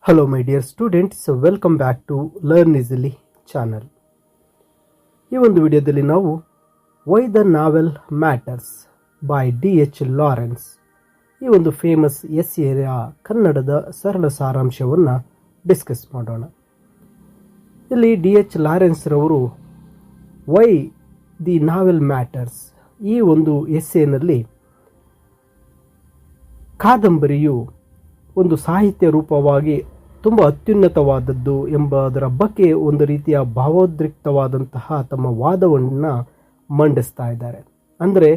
Hello my dear students, welcome back to Learn Easily channel. ಈ ಒಂದು ವಿಡಿಯೋದಲ್ಲಿ ನಾವು why the novel matters by D H. Lawrence ಈ ಒಂದು ಫೇಮಸ್ ಎಸ್ಸೆಯ ಕನ್ನಡದ ಸರಳ ಸಾರಾಂಶವನ್ನು ಡಿಸ್ಕಸ್ ಮಾಡೋಣ. ಇಲ್ಲಿ ಡಿ.ಎಚ್. ಲಾರೆನ್ಸ್ ರವರು ವೈ ದಿ ನಾವೆಲ್ ಮ್ಯಾಟರ್ಸ್ ಈ ಒಂದು ಎಸ್ಸೆನಲ್ಲಿ ಕಾದಂಬರಿಯು ಒಂದು ಸಾಹಿತ್ಯ ರೂಪವಾಗಿ ತುಂಬ ಅತ್ಯುನ್ನತವಾದದ್ದು ಎಂಬುದರ ಬಗ್ಗೆ ಒಂದು ರೀತಿಯ ಭಾವೋದ್ರಿಕ್ತವಾದಂತಹ ತಮ್ಮ ವಾದವನ್ನು ಮಂಡಿಸ್ತಾ ಇದ್ದಾರೆ. ಅಂದರೆ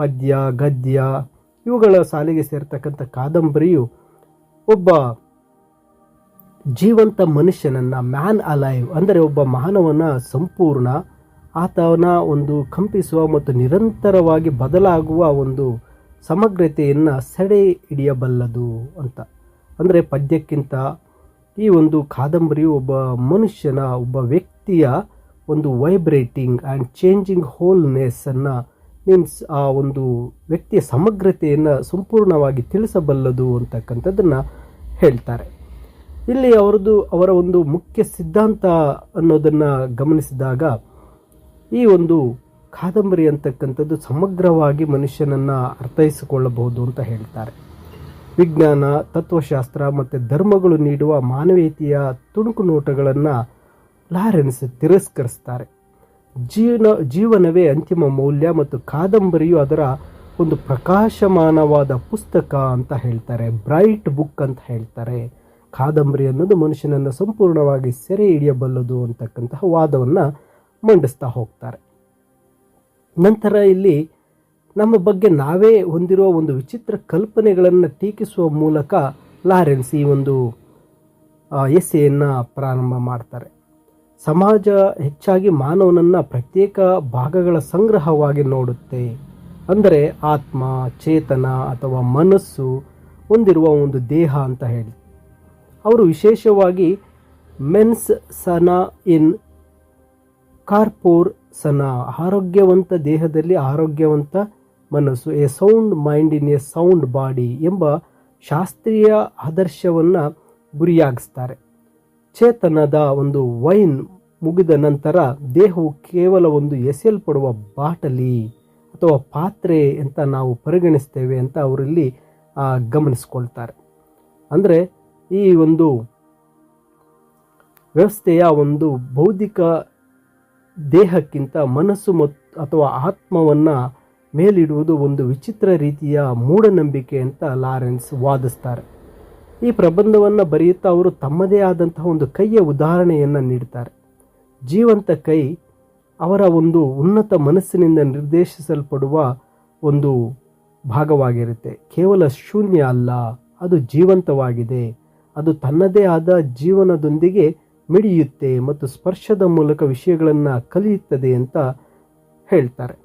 ಪದ್ಯ ಗದ್ಯ ಇವುಗಳ ಸಾಲಿಗೆ ಸೇರ್ತಕ್ಕಂಥ ಕಾದಂಬರಿಯು ಒಬ್ಬ ಜೀವಂತ ಮನುಷ್ಯನನ್ನು ಮ್ಯಾನ್ ಅಲೈವ್ ಅಂದರೆ ಒಬ್ಬ ಮಾನವನ ಸಂಪೂರ್ಣ ಆತನ ಒಂದು ಕಂಪಿಸುವ ಮತ್ತು ನಿರಂತರವಾಗಿ ಬದಲಾಗುವ ಒಂದು ಸಮಗ್ರತೆಯನ್ನು ಸೆರೆ ಹಿಡಿಯಬಲ್ಲದು ಅಂತ. ಅಂದರೆ ಪದ್ಯಕ್ಕಿಂತ ಈ ಒಂದು ಕಾದಂಬರಿಯು ಒಬ್ಬ ಮನುಷ್ಯನ ಒಬ್ಬ ವ್ಯಕ್ತಿಯ ಒಂದು ವೈಬ್ರೇಟಿಂಗ್ ಆ್ಯಂಡ್ ಚೇಂಜಿಂಗ್ ಹೋಲ್ನೆಸ್ಸನ್ನು ಮೀನ್ಸ್ ಆ ಒಂದು ವ್ಯಕ್ತಿಯ ಸಮಗ್ರತೆಯನ್ನು ಸಂಪೂರ್ಣವಾಗಿ ತಿಳಿಸಬಲ್ಲದು ಅಂತಕ್ಕಂಥದ್ದನ್ನು ಹೇಳ್ತಾರೆ. ಇಲ್ಲಿ ಅವರ ಒಂದು ಮುಖ್ಯ ಸಿದ್ಧಾಂತ ಅನ್ನೋದನ್ನು ಗಮನಿಸಿದಾಗ ಈ ಒಂದು ಕಾದಂಬರಿ ಅಂತಕ್ಕಂಥದ್ದು ಸಮಗ್ರವಾಗಿ ಮನುಷ್ಯನನ್ನು ಅರ್ಥೈಸಿಕೊಳ್ಳಬಹುದು ಅಂತ ಹೇಳ್ತಾರೆ. ವಿಜ್ಞಾನ, ತತ್ವಶಾಸ್ತ್ರ ಮತ್ತು ಧರ್ಮಗಳು ನೀಡುವ ಮಾನವೀಯತೆಯ ತುಣುಕು ನೋಟಗಳನ್ನು ಲಾರೆನ್ಸ್ ತಿರಸ್ಕರಿಸ್ತಾರೆ. ಜೀವನವೇ ಅಂತಿಮ ಮೌಲ್ಯ ಮತ್ತು ಕಾದಂಬರಿಯು ಅದರ ಒಂದು ಪ್ರಕಾಶಮಾನವಾದ ಪುಸ್ತಕ ಅಂತ ಹೇಳ್ತಾರೆ, ಬ್ರೈಟ್ ಬುಕ್ ಅಂತ ಹೇಳ್ತಾರೆ. ಕಾದಂಬರಿ ಅನ್ನೋದು ಮನುಷ್ಯನನ್ನು ಸಂಪೂರ್ಣವಾಗಿ ಸೆರೆ ಹಿಡಿಯಬಲ್ಲದು ಅಂತಕ್ಕಂತಹ ವಾದವನ್ನು ಮಂಡಿಸ್ತಾ ಹೋಗ್ತಾರೆ. ನಂತರ ಇಲ್ಲಿ ನಮ್ಮ ಬಗ್ಗೆ ನಾವೇ ಹೊಂದಿರುವ ಒಂದು ವಿಚಿತ್ರ ಕಲ್ಪನೆಗಳನ್ನು ಟೀಕಿಸುವ ಮೂಲಕ ಲಾರೆನ್ಸ್ ಈ ಒಂದು ಎಸ್ಸೆಯನ್ನು ಪ್ರಾರಂಭ ಮಾಡ್ತಾರೆ. ಸಮಾಜ ಹೆಚ್ಚಾಗಿ ಮಾನವನನ್ನು ಪ್ರತ್ಯೇಕ ಭಾಗಗಳ ಸಂಗ್ರಹವಾಗಿ ನೋಡುತ್ತೆ. ಅಂದರೆ ಆತ್ಮ, ಚೇತನ ಅಥವಾ ಮನಸ್ಸು ಹೊಂದಿರುವ ಒಂದು ದೇಹ ಅಂತ ಹೇಳಿ ಅವರು ವಿಶೇಷವಾಗಿ ಮೆನ್ಸ್ ಸನ ಇನ್ ಕಾರ್ಪೋರ್ ಸನ ಆರೋಗ್ಯವಂತ ದೇಹದಲ್ಲಿ ಆರೋಗ್ಯವಂತ ಮನಸ್ಸು, A sound mind in a sound body ಎಂಬ ಶಾಸ್ತ್ರೀಯ ಆದರ್ಶವನ್ನು ಗುರಿಯಾಗಿಸ್ತಾರೆ. ಚೇತನದ ಒಂದು ವೈನ್ ಮುಗಿದ ನಂತರ ದೇಹವು ಕೇವಲ ಒಂದು ಎಸೆಯಲ್ಪಡುವ ಬಾಟಲಿ ಅಥವಾ ಪಾತ್ರೆ ಅಂತ ನಾವು ಪರಿಗಣಿಸ್ತೇವೆ ಅಂತ ಅವರಲ್ಲಿ ಗಮನಿಸ್ಕೊಳ್ತಾರೆ. ಅಂದರೆ ಈ ಒಂದು ವ್ಯವಸ್ಥೆಯ ಒಂದು ಬೌದ್ಧಿಕ ದೇಹಕ್ಕಿಂತ ಮನಸ್ಸು ಅಥವಾ ಆತ್ಮವನ್ನು ಮೇಲಿಡುವುದು ಒಂದು ವಿಚಿತ್ರ ರೀತಿಯ ಮೂಢನಂಬಿಕೆ ಅಂತ ಲಾರೆನ್ಸ್ ವಾದಿಸ್ತಾರೆ. ಈ ಪ್ರಬಂಧವನ್ನು ಬರೆಯುತ್ತಾ ಅವರು ತಮ್ಮದೇ ಆದಂತಹ ಒಂದು ಕೈಯ ಉದಾಹರಣೆಯನ್ನು ನೀಡ್ತಾರೆ. ಜೀವಂತ ಕೈ ಅವರ ಒಂದು ಉನ್ನತ ಮನಸ್ಸಿನಿಂದ ನಿರ್ದೇಶಿಸಲ್ಪಡುವ ಒಂದು ಭಾಗವಾಗಿರುತ್ತೆ. ಕೇವಲ ಶೂನ್ಯ ಅಲ್ಲ, ಅದು ಜೀವಂತವಾಗಿದೆ. ಅದು ತನ್ನದೇ ಆದ ಜೀವನದೊಂದಿಗೆ ಮಿಡಿಯುತ್ತೆ ಮತ್ತು ಸ್ಪರ್ಶದ ಮೂಲಕ ವಿಷಯಗಳನ್ನು ಕಲಿಯುತ್ತದೆ ಅಂತ ಹೇಳ್ತಾರೆ.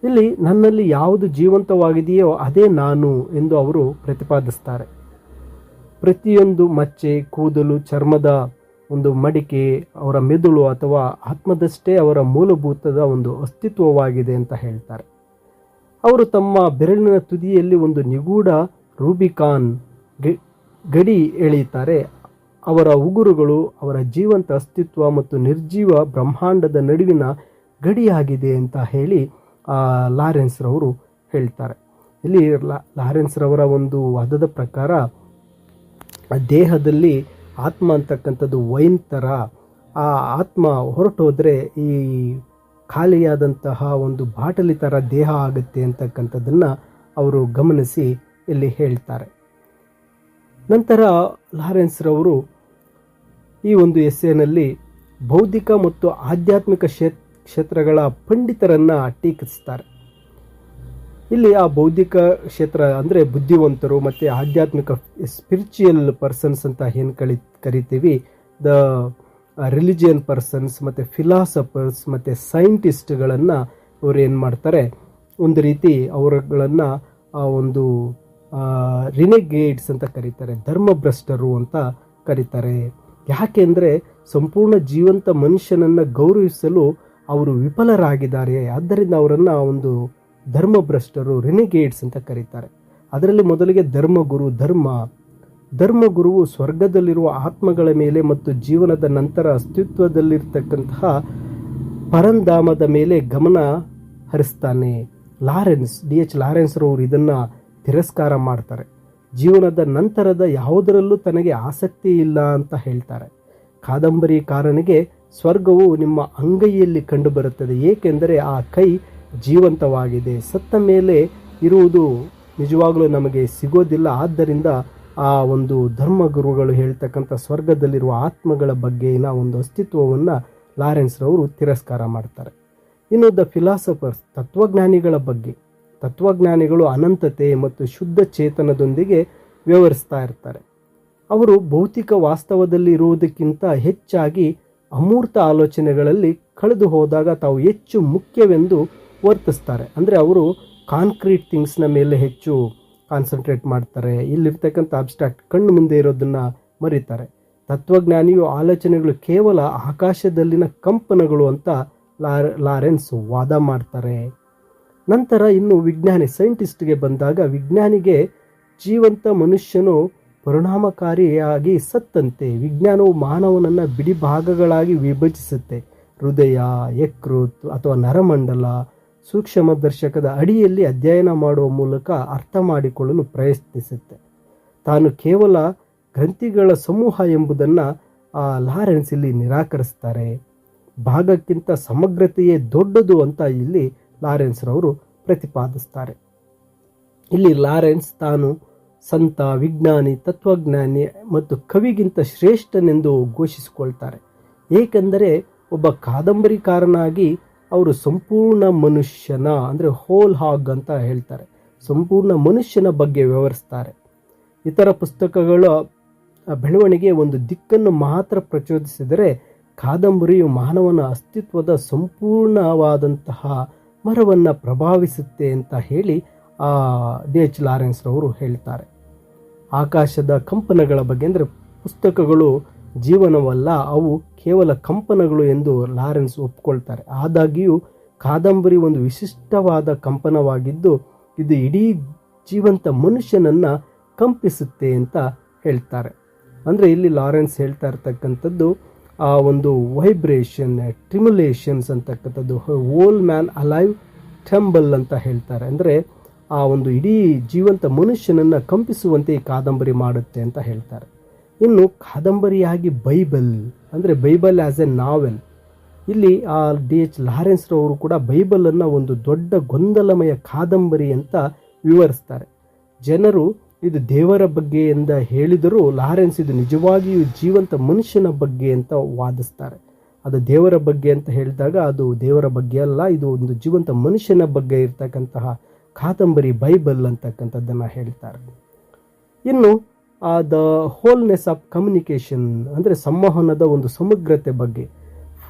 ಇಲ್ಲಿ ನನ್ನಲ್ಲಿ ಯಾವುದು ಜೀವಂತವಾಗಿದೆಯೋ ಅದೇ ನಾನು ಎಂದು ಅವರು ಪ್ರತಿಪಾದಿಸ್ತಾರೆ. ಪ್ರತಿಯೊಂದು ಮಚ್ಚೆ, ಕೂದಲು, ಚರ್ಮದ ಒಂದು ಮಡಿಕೆ ಅವರ ಮೆದುಳು ಅಥವಾ ಆತ್ಮದಷ್ಟೇ ಅವರ ಮೂಲಭೂತದ ಒಂದು ಅಸ್ತಿತ್ವವಾಗಿದೆ ಅಂತ ಹೇಳ್ತಾರೆ. ಅವರು ತಮ್ಮ ಬೆರಳಿನ ತುದಿಯಲ್ಲಿ ಒಂದು ನಿಗೂಢ ರೂಬಿಕಾನ್ ಗಡಿ ಎಳೆಯುತ್ತಾರೆ. ಅವರ ಉಗುರುಗಳು ಅವರ ಜೀವಂತ ಅಸ್ತಿತ್ವ ಮತ್ತು ನಿರ್ಜೀವ ಬ್ರಹ್ಮಾಂಡದ ನಡುವಿನ ಗಡಿಯಾಗಿದೆ ಅಂತ ಹೇಳಿ ಲಾರೆನ್ಸ್ ರವರು ಹೇಳ್ತಾರೆ. ಇಲ್ಲಿ ಲಾರೆನ್ಸ್ ರವರ ಒಂದು ವಾದದ ಪ್ರಕಾರ ದೇಹದಲ್ಲಿ ಆತ್ಮ ಅಂತಕ್ಕಂಥದ್ದು ವೈನ್ ಥರ, ಆ ಆತ್ಮ ಹೊರಟೋದ್ರೆ ಈ ಖಾಲಿಯಾದಂತಹ ಒಂದು ಬಾಟಲಿ ಥರ ದೇಹ ಆಗುತ್ತೆ ಅಂತಕ್ಕಂಥದ್ದನ್ನು ಅವರು ಗಮನಿಸಿ ಇಲ್ಲಿ ಹೇಳ್ತಾರೆ. ನಂತರ ಲಾರೆನ್ಸ್ ರವರು ಈ ಒಂದು ಎಸ್ಸೆನಲ್ಲಿ ಬೌದ್ಧಿಕ ಮತ್ತು ಆಧ್ಯಾತ್ಮಿಕ ಕ್ಷೇತ್ರಗಳ ಪಂಡಿತರನ್ನು ಟೀಕಿಸ್ತಾರೆ. ಇಲ್ಲಿ ಆ ಬೌದ್ಧಿಕ ಕ್ಷೇತ್ರ ಅಂದರೆ ಬುದ್ಧಿವಂತರು ಮತ್ತು ಆಧ್ಯಾತ್ಮಿಕ ಸ್ಪಿರಿಚುಯಲ್ ಪರ್ಸನ್ಸ್ ಅಂತ ಏನು ಕರಿತೀವಿ, ದ ರಿಲಿಜಿಯನ್ ಪರ್ಸನ್ಸ್ ಮತ್ತು ಫಿಲಾಸಫರ್ಸ್ ಮತ್ತು ಸೈಂಟಿಸ್ಟ್ಗಳನ್ನು ಅವರು ಏನು ಮಾಡ್ತಾರೆ, ಒಂದು ರೀತಿ ಅವರುಗಳನ್ನು ಒಂದು ರಿನೆಗೇಡ್ಸ್ ಅಂತ ಕರೀತಾರೆ, ಧರ್ಮಭ್ರಷ್ಟರು ಅಂತ ಕರೀತಾರೆ. ಯಾಕೆಂದರೆ ಸಂಪೂರ್ಣ ಜೀವಂತ ಮನುಷ್ಯನನ್ನು ಗೌರವಿಸಲು ಅವರು ವಿಫಲರಾಗಿದ್ದಾರೆ. ಆದ್ದರಿಂದ ಅವರನ್ನು ಒಂದು ಧರ್ಮಭ್ರಷ್ಟರು, ರಿನೆಗೇಡ್ಸ್ ಅಂತ ಕರೀತಾರೆ. ಅದರಲ್ಲಿ ಮೊದಲಿಗೆ ಧರ್ಮಗುರು, ಧರ್ಮ ಧರ್ಮಗುರುವು ಸ್ವರ್ಗದಲ್ಲಿರುವ ಆತ್ಮಗಳ ಮೇಲೆ ಮತ್ತು ಜೀವನದ ನಂತರ ಅಸ್ತಿತ್ವದಲ್ಲಿರ್ತಕ್ಕಂತಹ ಪರಂಧಾಮದ ಮೇಲೆ ಗಮನ ಹರಿಸ್ತಾನೆ. ಡಿ.ಎಚ್. ಲಾರೆನ್ಸ್ ರವರು ಇದನ್ನು ತಿರಸ್ಕಾರ ಮಾಡ್ತಾರೆ. ಜೀವನದ ನಂತರದ ಯಾವುದರಲ್ಲೂ ತನಗೆ ಆಸಕ್ತಿ ಇಲ್ಲ ಅಂತ ಹೇಳ್ತಾರೆ. ಕಾದಂಬರಿಕಾರನಿಗೆ ಸ್ವರ್ಗವು ನಿಮ್ಮ ಅಂಗೈಯಲ್ಲಿ ಕಂಡುಬರುತ್ತದೆ, ಏಕೆಂದರೆ ಆ ಕೈ ಜೀವಂತವಾಗಿದೆ. ಸತ್ತ ಮೇಲೆ ಇರುವುದು ನಿಜವಾಗಲೂ ನಮಗೆ ಸಿಗೋದಿಲ್ಲ. ಆದ್ದರಿಂದ ಆ ಒಂದು ಧರ್ಮಗುರುಗಳು ಹೇಳ್ತಕ್ಕಂಥ ಸ್ವರ್ಗದಲ್ಲಿರುವ ಆತ್ಮಗಳ ಬಗ್ಗೆನ ಒಂದು ಅಸ್ತಿತ್ವವನ್ನು ಲಾರೆನ್ಸ್ ರವರು ತಿರಸ್ಕಾರ ಮಾಡ್ತಾರೆ. ಇನ್ನು ದ ಫಿಲಾಸಫರ್ಸ್, ತತ್ವಜ್ಞಾನಿಗಳ ಬಗ್ಗೆ. ತತ್ವಜ್ಞಾನಿಗಳು ಅನಂತತೆ ಮತ್ತು ಶುದ್ಧ ಚೇತನದೊಂದಿಗೆ ವ್ಯವಹರಿಸ್ತಾ ಇರ್ತಾರೆ. ಅವರು ಭೌತಿಕ ವಾಸ್ತವದಲ್ಲಿ ಇರುವುದಕ್ಕಿಂತ ಹೆಚ್ಚಾಗಿ ಅಮೂರ್ತ ಆಲೋಚನೆಗಳಲ್ಲಿ ಕಳೆದು ಹೋದಾಗ ತಾವು ಹೆಚ್ಚು ಮುಖ್ಯವೆಂದು ವರ್ತಿಸ್ತಾರೆ. ಅಂದರೆ ಅವರು ಕಾಂಕ್ರೀಟ್ ಥಿಂಗ್ಸ್ನ ಮೇಲೆ ಹೆಚ್ಚು ಕಾನ್ಸಂಟ್ರೇಟ್ ಮಾಡ್ತಾರೆ. ಇಲ್ಲಿರ್ತಕ್ಕಂಥ ಅಬ್ಸ್ಟ್ರಾಕ್ಟ್ ಕಣ್ಣು ಮುಂದೆ ಇರೋದನ್ನು ಮರೀತಾರೆ. ತತ್ವಜ್ಞಾನಿಯು ಆಲೋಚನೆಗಳು ಕೇವಲ ಆಕಾಶದಲ್ಲಿನ ಕಂಪನಗಳು ಅಂತ ಲಾರೆನ್ಸ್ ವಾದ ಮಾಡ್ತಾರೆ. ನಂತರ ಇನ್ನು ವಿಜ್ಞಾನಿ ಸೈಂಟಿಸ್ಟ್ಗೆ ಬಂದಾಗ, ವಿಜ್ಞಾನಿಗೆ ಜೀವಂತ ಮನುಷ್ಯನು ಪರಿಣಾಮಕಾರಿಯಾಗಿ ಸತ್ತಂತೆ. ವಿಜ್ಞಾನವು ಮಾನವನನ್ನು ಬಿಡಿ ಭಾಗಗಳಾಗಿ ವಿಭಜಿಸುತ್ತೆ. ಹೃದಯ, ಯಕೃತ್ ಅಥವಾ ನರಮಂಡಲ, ಸೂಕ್ಷ್ಮದರ್ಶಕದ ಅಡಿಯಲ್ಲಿ ಅಧ್ಯಯನ ಮಾಡುವ ಮೂಲಕ ಅರ್ಥ ಮಾಡಿಕೊಳ್ಳಲು ಪ್ರಯತ್ನಿಸುತ್ತೆ. ತಾನು ಕೇವಲ ಗ್ರಂಥಿಗಳ ಸಮೂಹ ಎಂಬುದನ್ನು ಲಾರೆನ್ಸ್ ಇಲ್ಲಿ ನಿರಾಕರಿಸ್ತಾರೆ. ಭಾಗಕ್ಕಿಂತ ಸಮಗ್ರತೆಯೇ ದೊಡ್ಡದು ಅಂತ ಇಲ್ಲಿ ಲಾರೆನ್ಸ್ ರವರು ಪ್ರತಿಪಾದಿಸ್ತಾರೆ. ಇಲ್ಲಿ ಲಾರೆನ್ಸ್ ತಾನು ಸಂತ, ವಿಜ್ಞಾನಿ, ತತ್ವಜ್ಞಾನಿ ಮತ್ತು ಕವಿಗಿಂತ ಶ್ರೇಷ್ಠನೆಂದು ಘೋಷಿಸಿಕೊಳ್ತಾರೆ. ಏಕೆಂದರೆ ಒಬ್ಬ ಕಾದಂಬರಿಕಾರನಾಗಿ ಅವರು ಸಂಪೂರ್ಣ ಮನುಷ್ಯನ, ಅಂದರೆ ಹೋಲ್ ಹಾಗ್ ಅಂತ ಹೇಳ್ತಾರೆ, ಸಂಪೂರ್ಣ ಮನುಷ್ಯನ ಬಗ್ಗೆ ವಿವರಿಸ್ತಾರೆ. ಇತರ ಪುಸ್ತಕಗಳ ಬೆಳವಣಿಗೆ ಒಂದು ದಿಕ್ಕನ್ನು ಮಾತ್ರ ಪ್ರಚೋದಿಸಿದರೆ, ಕಾದಂಬರಿಯು ಮಾನವನ ಅಸ್ತಿತ್ವದ ಸಂಪೂರ್ಣವಾದಂತಹ ಮರವನ್ನು ಪ್ರಭಾವಿಸುತ್ತೆ ಅಂತ ಹೇಳಿ ಡಿ.ಎಚ್. ಲಾರೆನ್ಸ್ ರವರು ಹೇಳ್ತಾರೆ. ಆಕಾಶದ ಕಂಪನಗಳ ಬಗ್ಗೆ, ಅಂದರೆ ಪುಸ್ತಕಗಳು ಜೀವನವಲ್ಲ, ಅವು ಕೇವಲ ಕಂಪನಗಳು ಎಂದು ಲಾರೆನ್ಸ್ ಒಪ್ಕೊಳ್ತಾರೆ. ಆದಾಗ್ಯೂ ಕಾದಂಬರಿ ಒಂದು ವಿಶಿಷ್ಟವಾದ ಕಂಪನವಾಗಿದ್ದು, ಇದು ಇಡೀ ಜೀವಂತ ಮನುಷ್ಯನನ್ನು ಕಂಪಿಸುತ್ತೆ ಅಂತ ಹೇಳ್ತಾರೆ. ಅಂದರೆ ಇಲ್ಲಿ ಲಾರೆನ್ಸ್ ಹೇಳ್ತಾ ಇರ್ತಕ್ಕಂಥದ್ದು ಆ ಒಂದು ವೈಬ್ರೇಷನ್, ಟ್ರಿಮ್ಯುಲೇಷನ್ಸ್ ಅಂತಕ್ಕಂಥದ್ದು, ಹೋಲ್ ಮ್ಯಾನ್ ಅಲೈವ್ ಟ್ರೆಂಬಲ್ ಅಂತ ಹೇಳ್ತಾರೆ. ಅಂದರೆ ಆ ಒಂದು ಇಡೀ ಜೀವಂತ ಮನುಷ್ಯನನ್ನು ಕಂಪಿಸುವಂತೆ ಈ ಕಾದಂಬರಿ ಮಾಡುತ್ತೆ ಅಂತ ಹೇಳ್ತಾರೆ. ಇನ್ನು ಕಾದಂಬರಿಯಾಗಿ ಬೈಬಲ್, ಅಂದರೆ ಬೈಬಲ್ ಆ್ಯಸ್ ಎ ನಾವೆಲ್, ಇಲ್ಲಿ ಡಿ.ಎಚ್. ಲಾರೆನ್ಸ್ ರವರು ಕೂಡ ಬೈಬಲನ್ನು ಒಂದು ದೊಡ್ಡ ಗೊಂದಲಮಯ ಕಾದಂಬರಿ ಅಂತ ವಿವರಿಸ್ತಾರೆ. ಜನರು ಇದು ದೇವರ ಬಗ್ಗೆ ಎಂದು ಹೇಳಿದರೂ ಲಾರೆನ್ಸ್ ಇದು ನಿಜವಾಗಿಯೂ ಜೀವಂತ ಮನುಷ್ಯನ ಬಗ್ಗೆ ಅಂತ ವಾದಿಸ್ತಾರೆ. ಅದು ದೇವರ ಬಗ್ಗೆ ಅಂತ ಹೇಳಿದಾಗ ಅದು ದೇವರ ಬಗ್ಗೆ ಅಲ್ಲ, ಇದು ಒಂದು ಜೀವಂತ ಮನುಷ್ಯನ ಬಗ್ಗೆ ಇರ್ತಕ್ಕಂತಹ ಕಾದಂಬರಿ ಬೈಬಲ್ ಅಂತಕ್ಕಂಥದ್ದನ್ನು ಹೇಳ್ತಾರೆ. ಇನ್ನು ದ ಹೋಲ್ನೆಸ್ ಆಫ್ ಕಮ್ಯುನಿಕೇಷನ್, ಅಂದರೆ ಸಂವಹನದ ಒಂದು ಸಮಗ್ರತೆ ಬಗ್ಗೆ.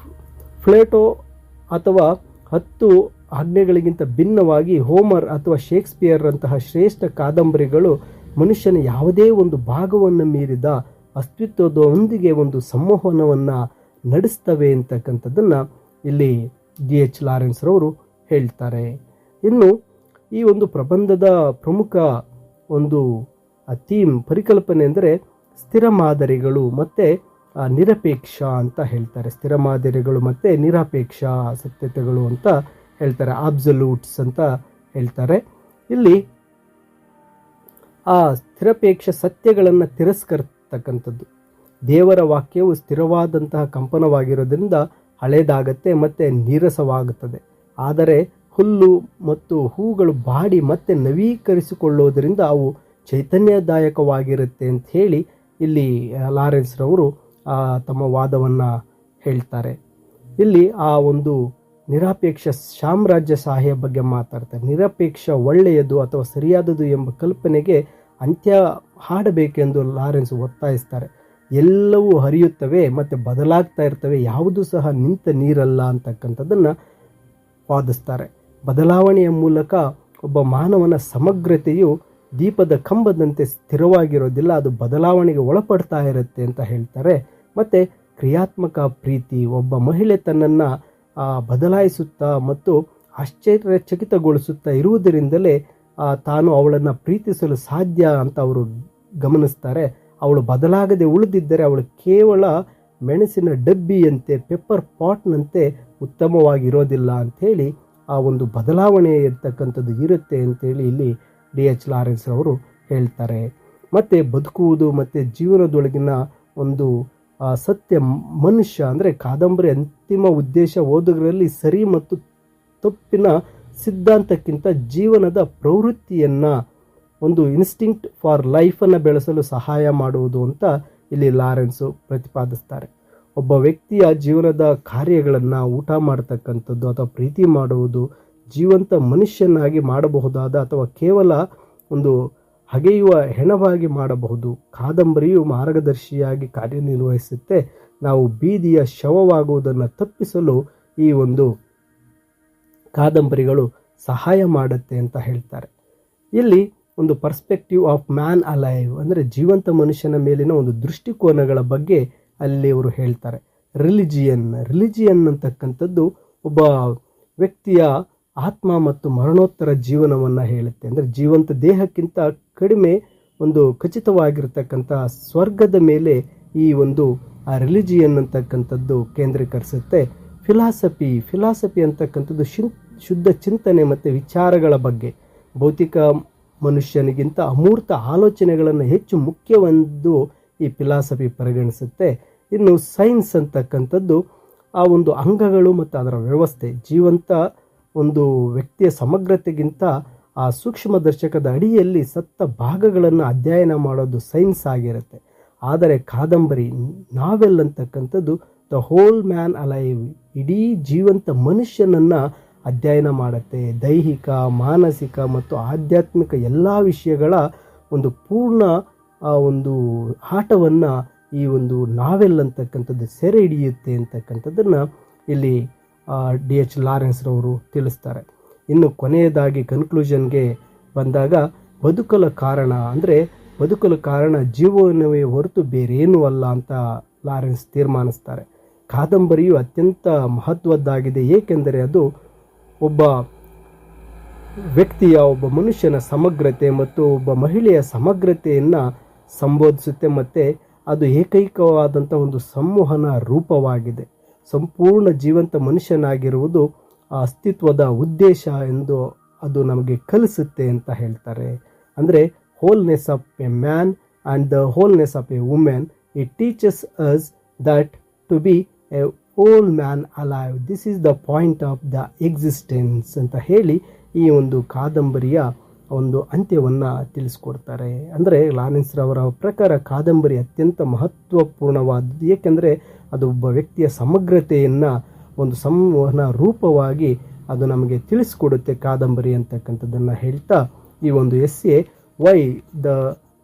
ಪ್ಲೇಟೋ ಅಥವಾ 10 ಆಜ್ಞೆಗಳಿಗಿಂತ ಭಿನ್ನವಾಗಿ ಹೋಮರ್ ಅಥವಾ ಶೇಕ್ಸ್ಪಿಯರ್ ಅಂತಹ ಶ್ರೇಷ್ಠ ಕಾದಂಬರಿಗಳು ಮನುಷ್ಯನ ಯಾವುದೇ ಒಂದು ಭಾಗವನ್ನು ಮೀರಿದ ಅಸ್ತಿತ್ವದೊಂದಿಗೆ ಒಂದು ಸಂವಹನವನ್ನು ನಡೆಸ್ತವೆ ಅಂತಕ್ಕಂಥದ್ದನ್ನು ಇಲ್ಲಿ ಡಿ.ಎಚ್. ಲಾರೆನ್ಸ್ ರವರು ಹೇಳ್ತಾರೆ. ಇನ್ನು ಈ ಒಂದು ಪ್ರಬಂಧದ ಪ್ರಮುಖ ಒಂದು ಥೀಮ್, ಪರಿಕಲ್ಪನೆ ಅಂದರೆ ಸ್ಥಿರ ಮಾದರಿಗಳು ಮತ್ತು ನಿರಪೇಕ್ಷ ಅಂತ ಹೇಳ್ತಾರೆ. ಸ್ಥಿರ ಮಾದರಿಗಳು ಮತ್ತು ನಿರಪೇಕ್ಷ ಸತ್ಯತೆಗಳು ಅಂತ ಹೇಳ್ತಾರೆ, ಅಬ್ಸಲ್ಯೂಟ್ಸ್ ಅಂತ ಹೇಳ್ತಾರೆ. ಇಲ್ಲಿ ಆ ಸ್ಥಿರಪೇಕ್ಷ ಸತ್ಯಗಳನ್ನು ತಿರಸ್ಕರಿಸ್ತಕ್ಕಂಥದ್ದು. ದೇವರ ವಾಕ್ಯವು ಸ್ಥಿರವಾದಂತಹ ಕಂಪನವಾಗಿರೋದ್ರಿಂದ ಹಳೇದಾಗತ್ತೆ ಮತ್ತು ನೀರಸವಾಗುತ್ತದೆ. ಆದರೆ ಹುಲ್ಲು ಮತ್ತು ಹೂಗಳು ಬಾಡಿ ಮತ್ತೆ ನವೀಕರಿಸಿಕೊಳ್ಳುವುದರಿಂದ ಅವು ಚೈತನ್ಯದಾಯಕವಾಗಿರುತ್ತೆ ಅಂತ ಹೇಳಿ ಇಲ್ಲಿ ಲಾರೆನ್ಸ್ ರವರು ತಮ್ಮ ವಾದವನ್ನು ಹೇಳ್ತಾರೆ. ಇಲ್ಲಿ ಆ ಒಂದು ನಿರಪೇಕ್ಷ ಸಾಮ್ರಾಜ್ಯಶಾಹಿಯ ಬಗ್ಗೆ ಮಾತಾಡ್ತಾರೆ. ನಿರಪೇಕ್ಷ ಒಳ್ಳೆಯದು ಅಥವಾ ಸರಿಯಾದದು ಎಂಬ ಕಲ್ಪನೆಗೆ ಅಂತ್ಯ ಹಾಡಬೇಕೆಂದು ಲಾರೆನ್ಸ್ ಒತ್ತಾಯಿಸ್ತಾರೆ. ಎಲ್ಲವೂ ಹರಿಯುತ್ತವೆ ಮತ್ತು ಬದಲಾಗ್ತಾ ಇರ್ತವೆ, ಯಾವುದೂ ಸಹ ನಿಂತ ನೀರಲ್ಲ ಅಂತಕ್ಕಂಥದ್ದನ್ನು ವಾದಿಸ್ತಾರೆ. ಬದಲಾವಣೆಯ ಮೂಲಕ ಒಬ್ಬ ಮಾನವನ ಸಮಗ್ರತೆಯು ದೀಪದ ಕಂಬದಂತೆ ಸ್ಥಿರವಾಗಿರೋದಿಲ್ಲ, ಅದು ಬದಲಾವಣೆಗೆ ಒಳಪಡ್ತಾ ಇರುತ್ತೆ ಅಂತ ಹೇಳ್ತಾರೆ. ಮತ್ತು ಕ್ರಿಯಾತ್ಮಕ ಪ್ರೀತಿ, ಒಬ್ಬ ಮಹಿಳೆ ತನ್ನನ್ನು ಬದಲಾಯಿಸುತ್ತಾ ಮತ್ತು ಆಶ್ಚರ್ಯಚಕಿತಗೊಳಿಸುತ್ತಾ ಇರುವುದರಿಂದಲೇ ತಾನು ಅವಳನ್ನು ಪ್ರೀತಿಸಲು ಸಾಧ್ಯ ಅಂತ ಅವರು ಗಮನಿಸ್ತಾರೆ. ಅವಳು ಬದಲಾಗದೆ ಉಳಿದಿದ್ದರೆ ಅವಳು ಕೇವಲ ಮೆಣಸಿನ ಡಬ್ಬಿಯಂತೆ, ಪೆಪ್ಪರ್ ಪಾಟ್ನಂತೆ ಉತ್ತಮವಾಗಿರೋದಿಲ್ಲ ಅಂಥೇಳಿ ಆ ಒಂದು ಬದಲಾವಣೆ ಇರ್ತಕ್ಕಂಥದ್ದು ಇರುತ್ತೆ ಅಂತೇಳಿ ಇಲ್ಲಿ D.H. ಲಾರೆನ್ಸ್ ಅವರು ಹೇಳ್ತಾರೆ. ಮತ್ತು ಬದುಕುವುದು ಮತ್ತು ಜೀವನದೊಳಗಿನ ಒಂದು ಸತ್ಯ ಮನುಷ್ಯ ಅಂದರೆ ಕಾದಂಬರಿ ಅಂತಿಮ ಉದ್ದೇಶ ಓದುಗರಲ್ಲಿ ಸರಿ ಮತ್ತು ತಪ್ಪಿನ ಸಿದ್ಧಾಂತಕ್ಕಿಂತ ಜೀವನದ ಪ್ರವೃತ್ತಿಯನ್ನು, ಒಂದು ಇನ್ಸ್ಟಿಂಕ್ಟ್ ಫಾರ್ ಲೈಫನ್ನು ಬೆಳೆಸಲು ಸಹಾಯ ಮಾಡುವುದು ಅಂತ ಇಲ್ಲಿ ಲಾರೆನ್ಸು ಪ್ರತಿಪಾದಿಸ್ತಾರೆ. ಒಬ್ಬ ವ್ಯಕ್ತಿಯ ಜೀವನದ ಕಾರ್ಯಗಳನ್ನು ಊಟ ಮಾಡತಕ್ಕಂಥದ್ದು ಅಥವಾ ಪ್ರೀತಿ ಮಾಡುವುದು ಜೀವಂತ ಮನುಷ್ಯನಾಗಿ ಮಾಡಬಹುದಾದ ಅಥವಾ ಕೇವಲ ಒಂದು ಹಗೆಯುವ ಹೆಣವಾಗಿ ಮಾಡಬಹುದು. ಕಾದಂಬರಿಯು ಮಾರ್ಗದರ್ಶಿಯಾಗಿ ಕಾರ್ಯನಿರ್ವಹಿಸುತ್ತೆ. ನಾವು ಬೀದಿಯ ಶವವಾಗುವುದನ್ನು ತಪ್ಪಿಸಲು ಈ ಒಂದು ಕಾದಂಬರಿಗಳು ಸಹಾಯ ಮಾಡುತ್ತೆ ಅಂತ ಹೇಳ್ತಾರೆ. ಇಲ್ಲಿ ಒಂದು ಪರ್ಸ್ಪೆಕ್ಟಿವ್ ಆಫ್ ಮ್ಯಾನ್ ಅಲೈವ್ ಅಂದರೆ ಜೀವಂತ ಮನುಷ್ಯನ ಮೇಲಿನ ಒಂದು ದೃಷ್ಟಿಕೋನಗಳ ಬಗ್ಗೆ ಅಲ್ಲಿ ಅವರು ಹೇಳ್ತಾರೆ. ರಿಲಿಜಿಯನ್ ಅಂತಕ್ಕಂಥದ್ದು ಒಬ್ಬ ವ್ಯಕ್ತಿಯ ಆತ್ಮ ಮತ್ತು ಮರಣೋತ್ತರ ಜೀವನವನ್ನು ಹೇಳುತ್ತೆ. ಅಂದರೆ ಜೀವಂತ ದೇಹಕ್ಕಿಂತ ಕಡಿಮೆ ಒಂದು ಖಚಿತವಾಗಿರ್ತಕ್ಕಂಥ ಸ್ವರ್ಗದ ಮೇಲೆ ಈ ಒಂದು ರಿಲಿಜಿಯನ್ ಅಂತಕ್ಕಂಥದ್ದು ಕೇಂದ್ರೀಕರಿಸುತ್ತೆ. ಫಿಲಾಸಫಿ ಅಂತಕ್ಕಂಥದ್ದು ಶುದ್ಧ ಚಿಂತನೆ ಮತ್ತು ವಿಚಾರಗಳ ಬಗ್ಗೆ, ಭೌತಿಕ ಮನುಷ್ಯನಿಗಿಂತ ಅಮೂರ್ತ ಆಲೋಚನೆಗಳನ್ನು ಹೆಚ್ಚು ಮುಖ್ಯವೆಂದು ಈ ಫಿಲಾಸಫಿ ಪರಿಗಣಿಸುತ್ತೆ. ಇನ್ನು ಸೈನ್ಸ್ ಅಂತಕ್ಕಂಥದ್ದು ಆ ಒಂದು ಅಂಗಗಳು ಮತ್ತು ಅದರ ವ್ಯವಸ್ಥೆ, ಜೀವಂತ ಒಂದು ವ್ಯಕ್ತಿಯ ಸಮಗ್ರತೆಗಿಂತ ಆ ಸೂಕ್ಷ್ಮದರ್ಶಕದ ಅಡಿಯಲ್ಲಿ ಸತ್ತ ಭಾಗಗಳನ್ನು ಅಧ್ಯಯನ ಮಾಡೋದು ಸೈನ್ಸ್ ಆಗಿರುತ್ತೆ. ಆದರೆ ಕಾದಂಬರಿ ನಾವೆಲ್ ಅಂತಕ್ಕಂಥದ್ದು ದ ಹೋಲ್ ಮ್ಯಾನ್ ಅಲೈವ್, ಇಡೀ ಜೀವಂತ ಮನುಷ್ಯನನ್ನು ಅಧ್ಯಯನ ಮಾಡುತ್ತೆ. ದೈಹಿಕ, ಮಾನಸಿಕ ಮತ್ತು ಆಧ್ಯಾತ್ಮಿಕ ಎಲ್ಲ ವಿಷಯಗಳ ಒಂದು ಪೂರ್ಣ ಒಂದು ಆಟವನ್ನು ಈ ಒಂದು ನಾವೆಲ್ ಅಂತಕ್ಕಂಥದ್ದು ಸೆರೆ ಹಿಡಿಯುತ್ತೆ ಅಂತಕ್ಕಂಥದ್ದನ್ನು ಇಲ್ಲಿ D.H. ಲಾರೆನ್ಸ್ ರವರು ತಿಳಿಸ್ತಾರೆ. ಇನ್ನು ಕೊನೆಯದಾಗಿ ಕನ್ಕ್ಲೂಷನ್ಗೆ ಬಂದಾಗ ಬದುಕಲು ಕಾರಣ ಜೀವನವೇ ಹೊರತು ಬೇರೇನೂ ಅಲ್ಲ ಅಂತ ಲಾರೆನ್ಸ್ ತೀರ್ಮಾನಿಸ್ತಾರೆ. ಕಾದಂಬರಿಯು ಅತ್ಯಂತ ಮಹತ್ವದ್ದಾಗಿದೆ, ಏಕೆಂದರೆ ಅದು ಒಬ್ಬ ವ್ಯಕ್ತಿಯ, ಒಬ್ಬ ಮನುಷ್ಯನ ಸಮಗ್ರತೆ ಮತ್ತು ಒಬ್ಬ ಮಹಿಳೆಯ ಸಮಗ್ರತೆಯನ್ನು ಸಂಬೋಧಿಸುತ್ತೆ. ಮತ್ತು ಅದು ಏಕೈಕವಾದಂಥ ಒಂದು ಸಂವಹನ ರೂಪವಾಗಿದೆ. ಸಂಪೂರ್ಣ ಜೀವಂತ ಮನುಷ್ಯನಾಗಿರುವುದು ಅಸ್ತಿತ್ವದ ಉದ್ದೇಶ ಎಂದು ಅದು ನಮಗೆ ಕಲಿಸುತ್ತೆ ಅಂತ ಹೇಳ್ತಾರೆ. ಅಂದರೆ wholeness of a man and the wholeness of a women, it teaches us that to be a whole man alive, this is the point of the existence ಅಂತ ಹೇಳಿ ಈ ಒಂದು ಕಾದಂಬರಿಯ ಒಂದು ಅಂತ್ಯವನ್ನು ತಿಳಿಸ್ಕೊಡ್ತಾರೆ. ಅಂದರೆ ಲಾರೆನ್ಸ್ ರವರ ಪ್ರಕಾರ ಕಾದಂಬರಿ ಅತ್ಯಂತ ಮಹತ್ವಪೂರ್ಣವಾದದ್ದು, ಏಕೆಂದರೆ ಅದು ಒಬ್ಬ ವ್ಯಕ್ತಿಯ ಸಮಗ್ರತೆಯನ್ನು ಒಂದು ಸಂವಹನ ರೂಪವಾಗಿ ಅದು ನಮಗೆ ತಿಳಿಸ್ಕೊಡುತ್ತೆ ಕಾದಂಬರಿ ಅಂತಕ್ಕಂಥದ್ದನ್ನು ಹೇಳ್ತಾ ಈ ಒಂದು ಎಸ್ಸೆ ವೈ ದ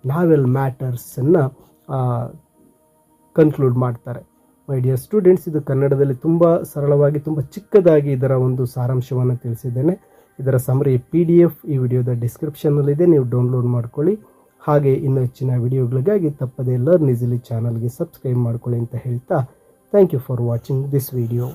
ನಾವೆಲ್ ಮ್ಯಾಟರ್ಸನ್ನು ಕನ್ಕ್ಲೂಡ್ ಮಾಡ್ತಾರೆ. ಮೈ ಡಿಯರ್ ಸ್ಟೂಡೆಂಟ್ಸ್, ಇದು ಕನ್ನಡದಲ್ಲಿ ತುಂಬ ಸರಳವಾಗಿ, ತುಂಬ ಚಿಕ್ಕದಾಗಿ ಇದರ ಒಂದು ಸಾರಾಂಶವನ್ನು ತಿಳಿಸಿದ್ದೇನೆ. ಇದರ ಸಮರಿ PDF ಈ ವಿಡಿಯೋದ ಡಿಸ್ಕ್ರಿಪ್ಷನ್ನಲ್ಲಿದೆ, ನೀವು ಡೌನ್ಲೋಡ್ ಮಾಡ್ಕೊಳ್ಳಿ. ಹಾಗೆ ಇನ್ನೂ ಹೆಚ್ಚಿನ ವಿಡಿಯೋಗಳಿಗಾಗಿ ತಪ್ಪದೇ ಲರ್ನ್ ಈಸಿಲಿ ಚಾನಲ್ಗೆ ಸಬ್ಸ್ಕ್ರೈಬ್ ಮಾಡ್ಕೊಳ್ಳಿ ಅಂತ ಹೇಳ್ತಾ thank you for watching this video.